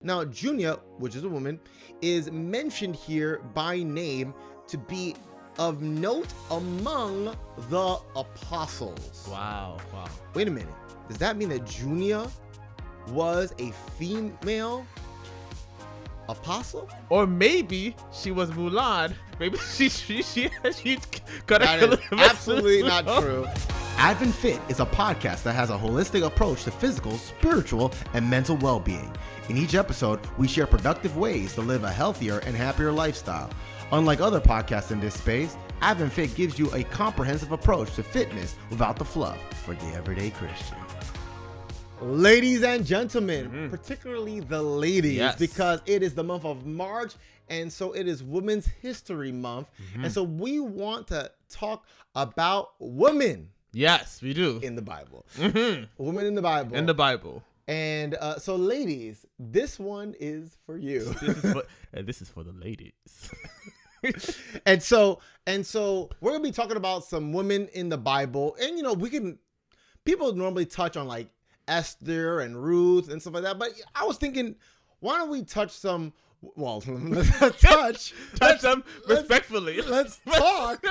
Now, Junia, which is a woman, is mentioned here by name to be of note among the apostles. Wow. Wait a minute. Does that mean that Junia was a female apostle? Or maybe she was Mulan. Maybe she got That is absolutely not true. AdventFit is a podcast that has a holistic approach to physical, spiritual, and mental well-being. In each episode, we share productive ways to live a healthier and happier lifestyle. Unlike other podcasts in this space, AdventFit gives you a comprehensive approach to fitness without the fluff for the everyday Christian. Ladies and gentlemen, particularly the ladies, Yes. because it is the month of March, and so it is Women's History Month. And so we want to talk about women Yes, we do. in the Bible. Women in the Bible. In the Bible. And so ladies, this one is for you. This is for the ladies. And so we're gonna be talking about some women in the Bible. And people normally touch on like Esther and Ruth and stuff like that, but I was thinking, why don't we touch some, well, touch them respectfully. Let's talk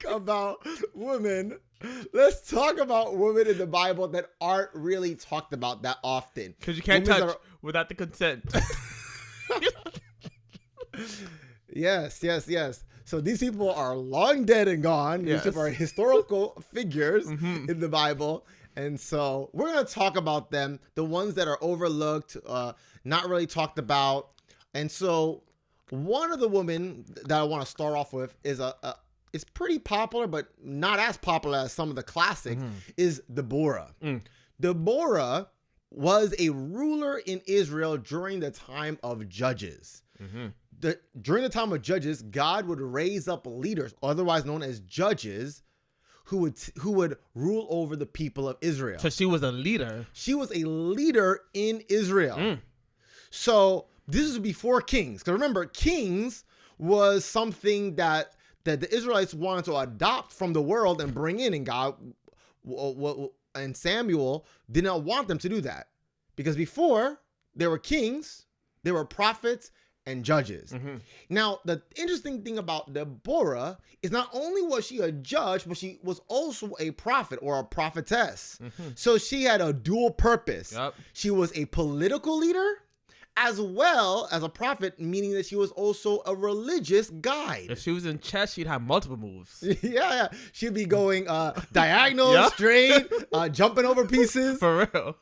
about women. Let's talk about women in the Bible that aren't really talked about that often. Because you can't Women touch without the consent. Yes. So these people are long dead and gone. Yes. These people are historical figures in the Bible. And so we're going to talk about them, the ones that are overlooked, not really talked about. And so one of the women that I want to start off with is it's pretty popular, but not as popular as some of the classics, is Deborah. Deborah was a ruler in Israel during the time of Judges. During the time of Judges, God would raise up leaders, otherwise known as judges, who would rule over the people of Israel. So she was a leader. She was a leader in Israel. So this is before kings. Because remember, kings was something that the Israelites wanted to adopt from the world and bring in, and God and Samuel did not want them to do that. Because before, there were kings, there were prophets, and judges. Now, the interesting thing about Deborah is not only was she a judge, but she was also a prophet or a prophetess. So she had a dual purpose. Yep. She was a political leader as well as a prophet, meaning that she was also a religious guide. If she was in chess, she'd have multiple moves. Yeah. She'd be going diagonal, straight, jumping over pieces. For real.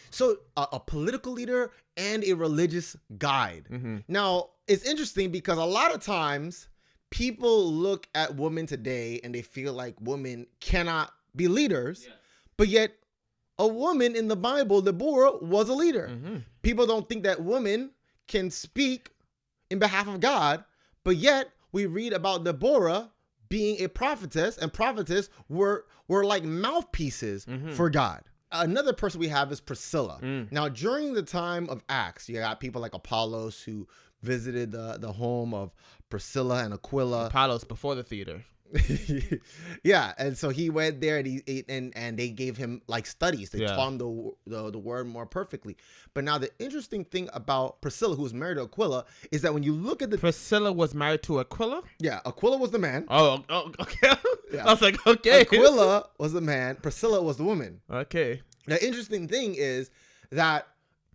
So a political leader and a religious guide. Now, it's interesting because a lot of times people look at women today and they feel like women cannot be leaders, but yet a woman in the Bible, Deborah, was a leader. People don't think that women can speak in behalf of God, but yet we read about Deborah being a prophetess, and prophetess were like mouthpieces for God. Another person we have is Priscilla. Now, during the time of Acts, you got people like Apollos who visited the home of Priscilla and Aquila. Apollos before the theater. Yeah, and so he went there and they gave him like studies. They taught him the word more perfectly. But now the interesting thing about Priscilla, who was married to Aquila, is that when you look at Priscilla was married to Aquila? Yeah, Aquila was the man. Oh okay. Yeah. I was like, okay. Aquila was the man. Priscilla was the woman. Okay. The interesting thing is that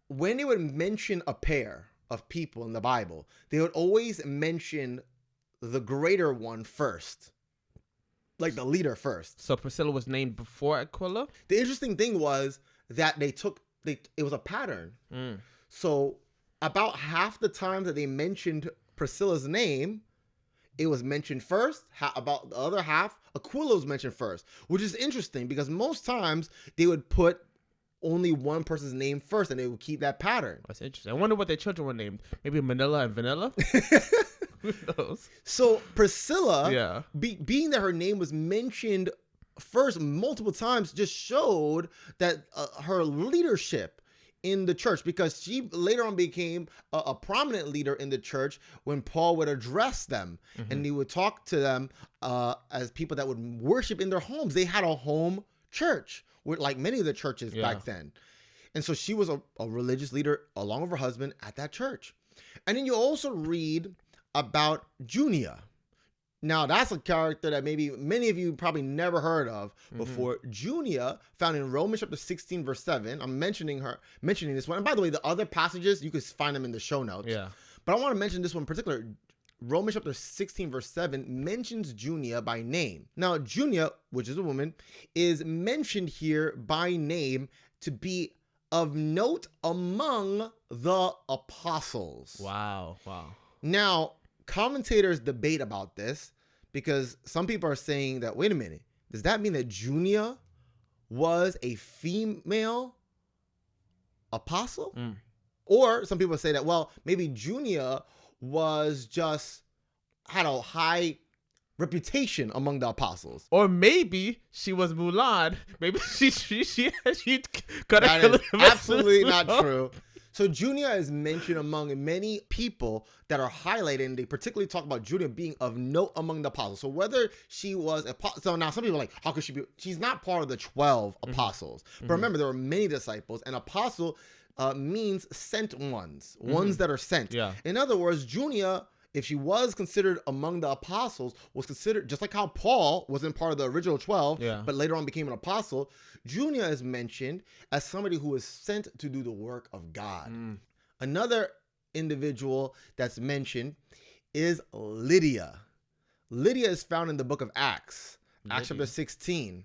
when they would mention a pair of people in the Bible, they would always mention the greater one first. Like the leader first. So Priscilla was named before Aquila? The interesting thing was that it was a pattern. So about half the time that they mentioned Priscilla's name, it was mentioned first. About the other half, Aquila was mentioned first, which is interesting because most times they would put only one person's name first and they would keep that pattern. That's interesting. I wonder what their children were named. Maybe Manila and Vanilla? Who knows? So Priscilla, Yeah. being that her name was mentioned first multiple times, just showed that her leadership in the church, because she later on became a prominent leader in the church when Paul would address them and he would talk to them as people that would worship in their homes. They had a home church, like many of the churches back then. And so she was a religious leader along with her husband at that church. And then you also read about Junia. Now, that's a character that maybe many of you probably never heard of before. Junia, found in Romans chapter 16, verse 7. I'm mentioning this one. And by the way, the other passages, you can find them in the show notes. Yeah. But I want to mention this one in particular. Romans chapter 16, verse 7 mentions Junia by name. Now, Junia, which is a woman, is mentioned here by name to be of note among the apostles. Wow. Now, commentators debate about this because some people are saying that, wait a minute, does that mean that Junia was a female apostle? Or some people say that, well, maybe Junia had a high reputation among the apostles. Or maybe she was Mulan. Maybe she cut That a is absolutely not true. So Junia is mentioned among many people that are highlighted, and they particularly talk about Junia being of note among the apostles. So whether she was so now some people are like, how could she be? She's not part of the 12 apostles. But remember, there were many disciples, and apostle means sent ones that are sent. Yeah. In other words, Junia, if she was considered among the apostles, was considered just like how Paul wasn't part of the original 12, but later on became an apostle. Junia is mentioned as somebody who is sent to do the work of God. Another individual that's mentioned is Lydia. Lydia is found in the book of Acts chapter 16.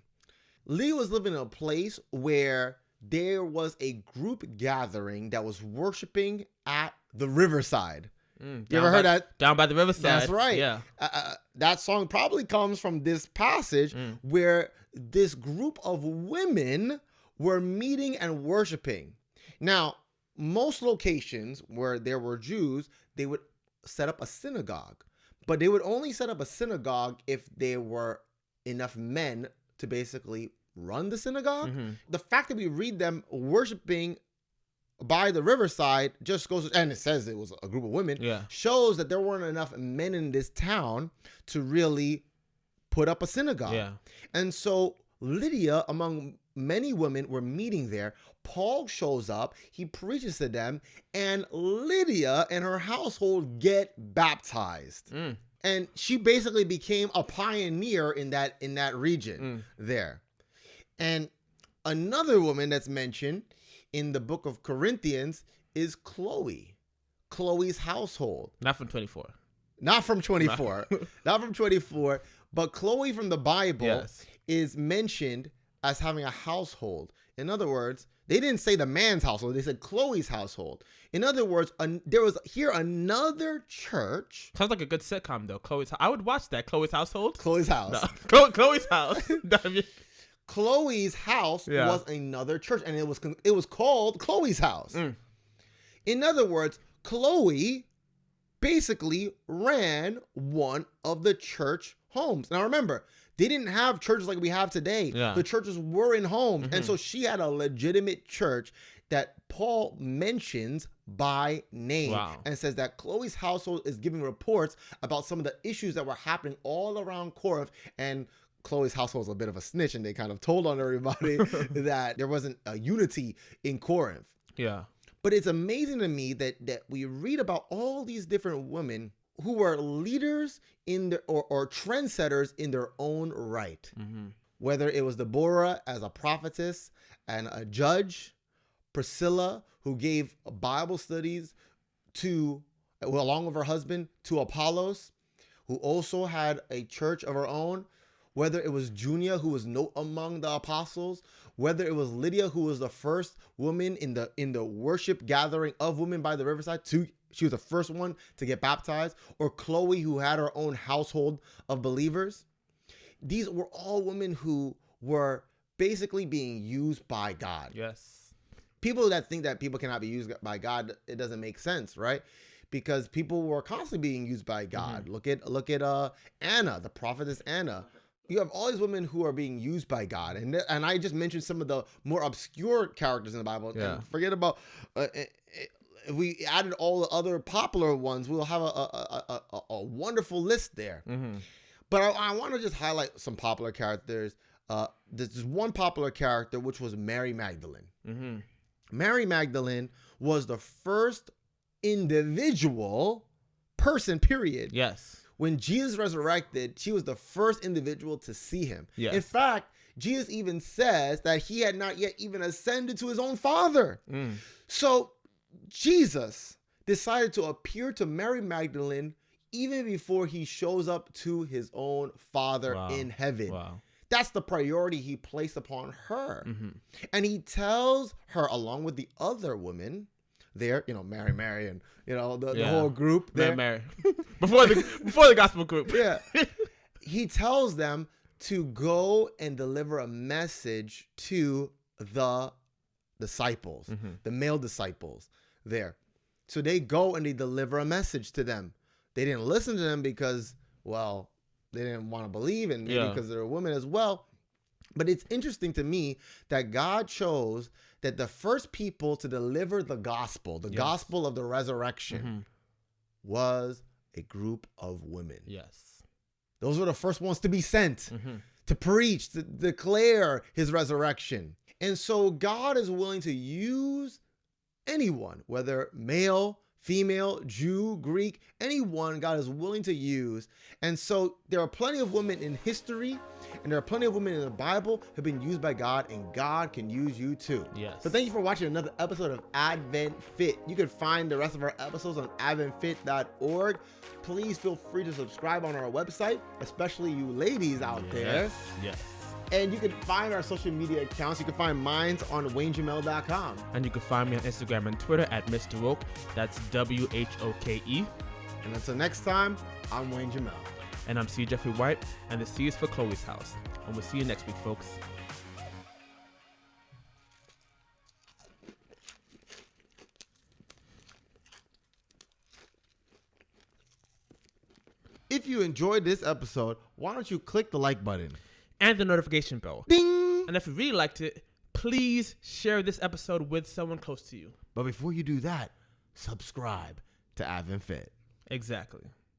Lydia was living in a place where there was a group gathering that was worshiping at the riverside. You ever heard that? Down by the riverside. That's right. Yeah. That song probably comes from this passage where this group of women were meeting and worshiping. Now, most locations where there were Jews, they would set up a synagogue. But they would only set up a synagogue if there were enough men to basically run the synagogue. The fact that we read them worshiping by the riverside just goes, and it says it was a group of women, shows that there weren't enough men in this town to really put up a synagogue. And so Lydia, among many women, were meeting there. Paul shows up, he preaches to them, and Lydia and her household get baptized. And she basically became a pioneer in that region there. And another woman that's mentioned in the book of Corinthians is Chloe. Chloe's household. Not from 24. Not from 24. Not from 24. But Chloe from the Bible is mentioned as having a household. In other words, they didn't say the man's household. They said Chloe's household. In other words, there was here another church. Sounds like a good sitcom, though. I would watch that. Chloe's household. Chloe's house. No. Chloe's house. Chloe's house was another church, and it was called Chloe's house. In other words, Chloe basically ran one of the church homes. Now remember, they didn't have churches like we have today. The churches were in homes. And so she had a legitimate church that Paul mentions by name and says that Chloe's household is giving reports about some of the issues that were happening all around Corinth. And Chloe's household was a bit of a snitch, and they kind of told on everybody that there wasn't a unity in Corinth. But it's amazing to me that we read about all these different women who were leaders in or trendsetters in their own right. Whether it was Deborah as a prophetess and a judge, Priscilla, who gave Bible studies along with her husband to Apollos, who also had a church of her own. Whether it was Junia, who was note among the apostles, whether it was Lydia, who was the first woman in the worship gathering of women by the riverside, she was the first one to get baptized, or Chloe, who had her own household of believers. These were all women who were basically being used by God. People that think that people cannot be used by God, it doesn't make sense, right? Because people were constantly being used by God. Look at Anna, the prophetess Anna. You have all these women who are being used by God. And I just mentioned some of the more obscure characters in the Bible. And forget about, if we added all the other popular ones, we'll have a wonderful list there. But I want to just highlight some popular characters. There's one popular character, which was Mary Magdalene. Mary Magdalene was the first individual person, period. Yes. When Jesus resurrected, she was the first individual to see him. Yes. In fact, Jesus even says that he had not yet even ascended to his own Father. So Jesus decided to appear to Mary Magdalene even before he shows up to his own Father in heaven. Wow. That's the priority he placed upon her. And he tells her, along with the other women there, Mary, and the whole group there. Mary. before the gospel group. Yeah. He tells them to go and deliver a message to the disciples, the male disciples there. So they go and they deliver a message to them. They didn't listen to them because, well, they didn't want to believe, and maybe because they're women as well. But it's interesting to me that God chose that the first people to deliver the gospel, gospel of the resurrection, was a group of women. Yes. Those were the first ones to be sent to preach, to declare his resurrection. And so God is willing to use anyone, whether male, female, Jew, Greek, anyone God is willing to use. And so there are plenty of women in history, and there are plenty of women in the Bible who have been used by God, and God can use you too. Yes. So thank you for watching another episode of AdventFit. You can find the rest of our episodes on adventfit.org. Please feel free to subscribe on our website, especially you ladies out there. Yes. And you can find our social media accounts. You can find mine on WayneJamel.com. And you can find me on Instagram and Twitter at Mr. Woke. That's WHOKE. And until next time, I'm Wayne Jamel. And I'm C. Jeffrey White. And the C is for Chloe's house. And we'll see you next week, folks. If you enjoyed this episode, why don't you click the like button? And the notification bell. Ding! And if you really liked it, please share this episode with someone close to you. But before you do that, subscribe to AdventFit. Exactly.